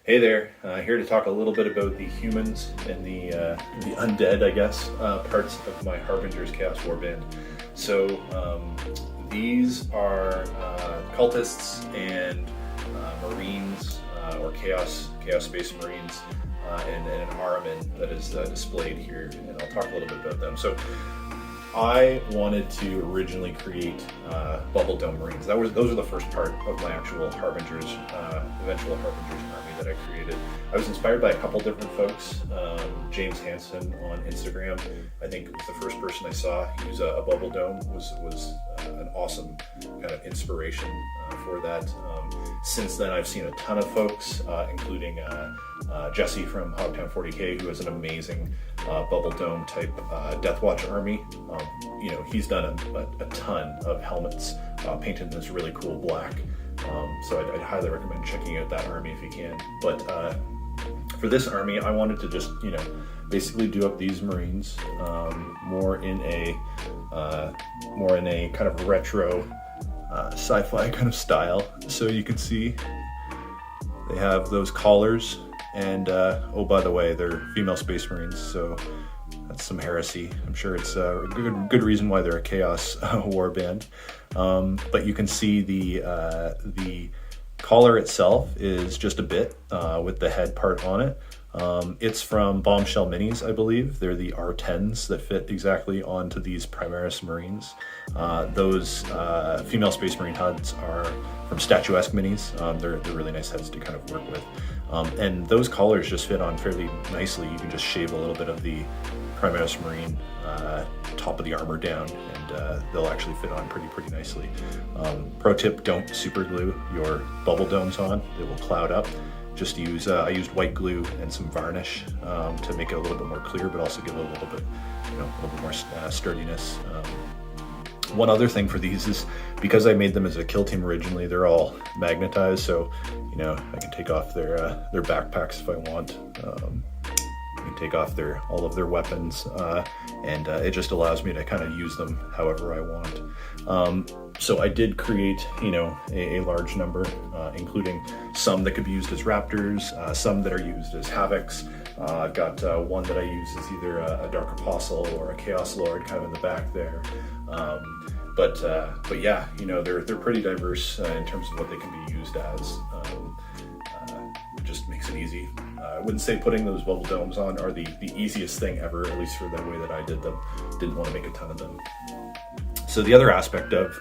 Hey there, here to talk a little bit about the humans and the undead, I guess, parts of my Harbingers Chaos Warband. So these are cultists and Marines or Chaos Space Marines and an armament that is displayed here, and I'll talk a little bit about them. So I wanted to originally create Bubble Dome Marines. Those are the first part of my actual Harbingers, eventual Harbingers army that I created. I was inspired by a couple different folks. James Hansen on Instagram, I think, was the first person I saw use a Bubble Dome. Was an awesome kind of inspiration for that. Since then, I've seen a ton of folks, including Jesse from Hogtown 40K, who has an amazing Bubble Dome type Deathwatch army. He's done a ton of helmets painted in this really cool black. So I'd highly recommend checking out that army if you can. But for this army, I wanted to just, basically do up these Marines more in a kind of retro sci-fi kind of style. So you can see they have those collars, and oh, by the way, they're female Space Marines, so that's some heresy. I'm sure it's a good reason why they're a Chaos Warband. But you can see the collar itself is just a bit with the head part on it. It's from Bombshell Minis, I believe. They're the R10s that fit exactly onto these Primaris Marines. Those female Space Marine HUDs are from Statuesque Minis. They're really nice heads to kind of work with. And those collars just fit on fairly nicely. You can just shave a little bit of the Primaris Marine top of the armor down, and they'll actually fit on pretty nicely. Pro tip, don't super glue your bubble domes on. They will cloud up. Just use, I used white glue and some varnish to make it a little bit more clear, but also give it a little bit more sturdiness. One other thing for these is, because I made them as a kill team originally, they're all magnetized, so I can take off their backpacks if I want. I can take off all of their weapons, and it just allows me to kind of use them however I want. So I did create, a large number, including some that could be used as Raptors, some that are used as Havocs. I've got one that I use as either a Dark Apostle or a Chaos Lord, kind of in the back there. But yeah, they're pretty diverse in terms of what they can be used as. It just makes it easy. I wouldn't say putting those bubble domes on are the easiest thing ever, at least for the way that I did them. Didn't want to make a ton of them. So the other aspect of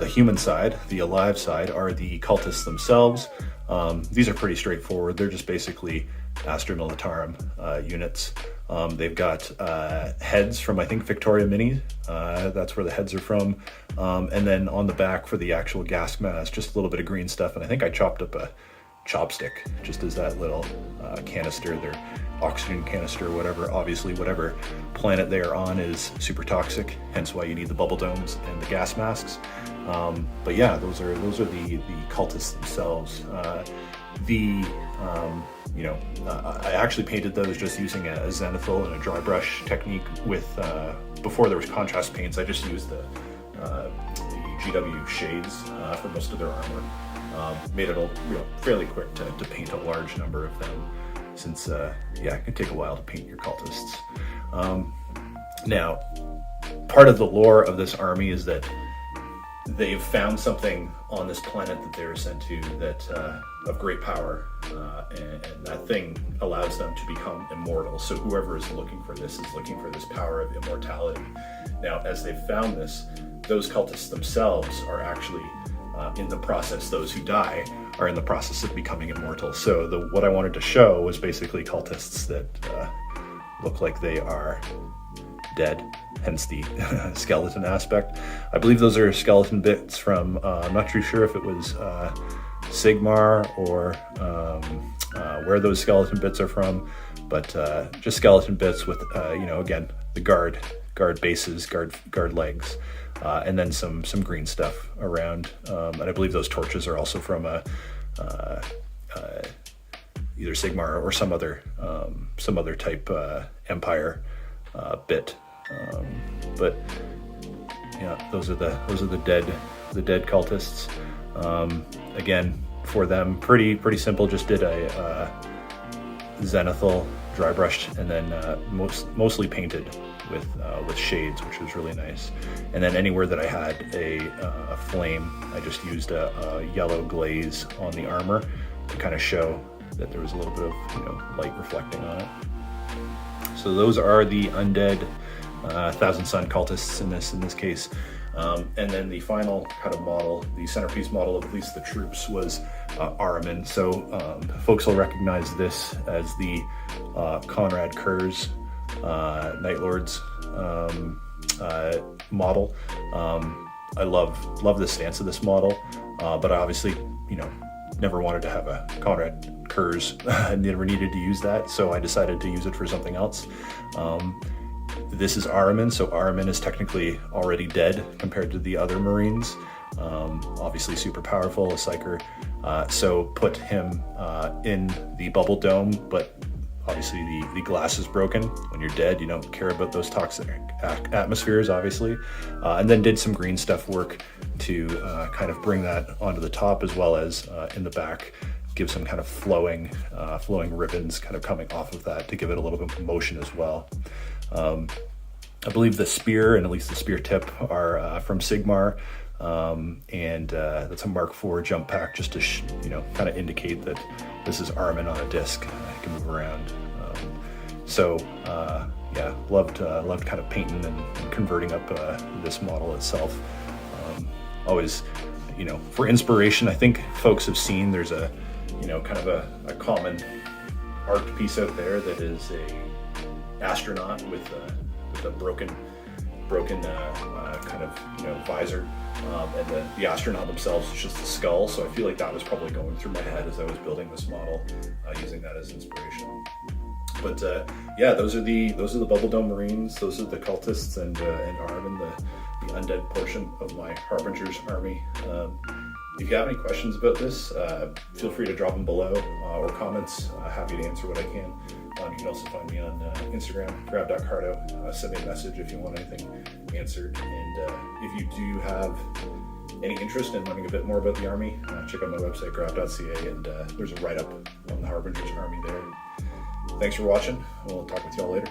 the human side, the alive side, are the cultists themselves. These are pretty straightforward. They're just basically Astra Militarum units. They've got heads from, I think, Victoria Mini. That's where the heads are from. And then on the back for the actual gas mask, just a little bit of green stuff. And I think I chopped up a chopstick just as that little canister, their oxygen canister or whatever. Obviously, whatever planet they are on is super toxic, hence why you need the bubble domes and the gas masks. But yeah, those are the cultists themselves. I actually painted those just using a zenithal and a dry brush technique with, before there was contrast paints, I just used the GW shades for most of their armor. Made it fairly quick to paint a large number of them, since it can take a while to paint your cultists. Now, part of the lore of this army is that they've found something on this planet that they were sent to that of great power, and that thing allows them to become immortal. So whoever is looking for this is looking for this power of immortality. Now, as they've found this, those cultists themselves are actually in the process. Those who die are in the process of becoming immortal. So what I wanted to show was basically cultists that look like they are dead, hence the skeleton aspect. I believe those are skeleton bits from, I'm not too sure if it was Sigmar or where those skeleton bits are from, but just skeleton bits with, again, the guard bases, guard legs, and then some green stuff around. And I believe those torches are also from either Sigmar or some other type Empire bit. But yeah, those are the dead cultists. Again, for them. Pretty simple. Just did a zenithal dry brushed, and then mostly painted with shades, which was really nice. And then anywhere that I had a flame, I just used a yellow glaze on the armor to kind of show that there was a little bit of light reflecting on it. So those are the undead Thousand Sun cultists in this case. And then the final kind of model, the centerpiece model of at least the troops, was Ahriman. So folks will recognize this as the Conrad Kurz Night Lords model. I love the stance of this model, but I obviously never wanted to have a Conrad Kurz. I never needed to use that, so I decided to use it for something else. This is Ahriman, so Ahriman is technically already dead compared to the other Marines. Obviously super powerful, a psyker. So put him in the bubble dome, but obviously the glass is broken. When you're dead, you don't care about those toxic atmospheres, obviously. And then did some green stuff work to kind of bring that onto the top, as well as in the back, give some kind of flowing ribbons kind of coming off of that to give it a little bit of motion as well. I believe the spear, and at least the spear tip, are from Sigmar, and that's a Mark IV jump pack, just to kind of indicate that this is Ahriman on a disc. I can move around. Yeah, loved kind of painting and converting up this model itself. Always, for inspiration, I think folks have seen there's a kind of a common art piece out there that is a astronaut with a broken kind of visor, and the astronaut themselves is just a skull. So I feel like that was probably going through my head as I was building this model, using that as inspiration. But yeah, those are the Bubble Dome Marines. Those are the cultists, and Ahriman, the undead portion of my Harbingers army. If you have any questions about this, feel free to drop them below, or comments. Happy to answer what I can. You can also find me on Instagram, grab.cardo. Send me a message if you want anything answered. And if you do have any interest in learning a bit more about the army, check out my website, grab.ca, and there's a write-up on the Harbingers army there. Thanks for watching. We'll talk with y'all later.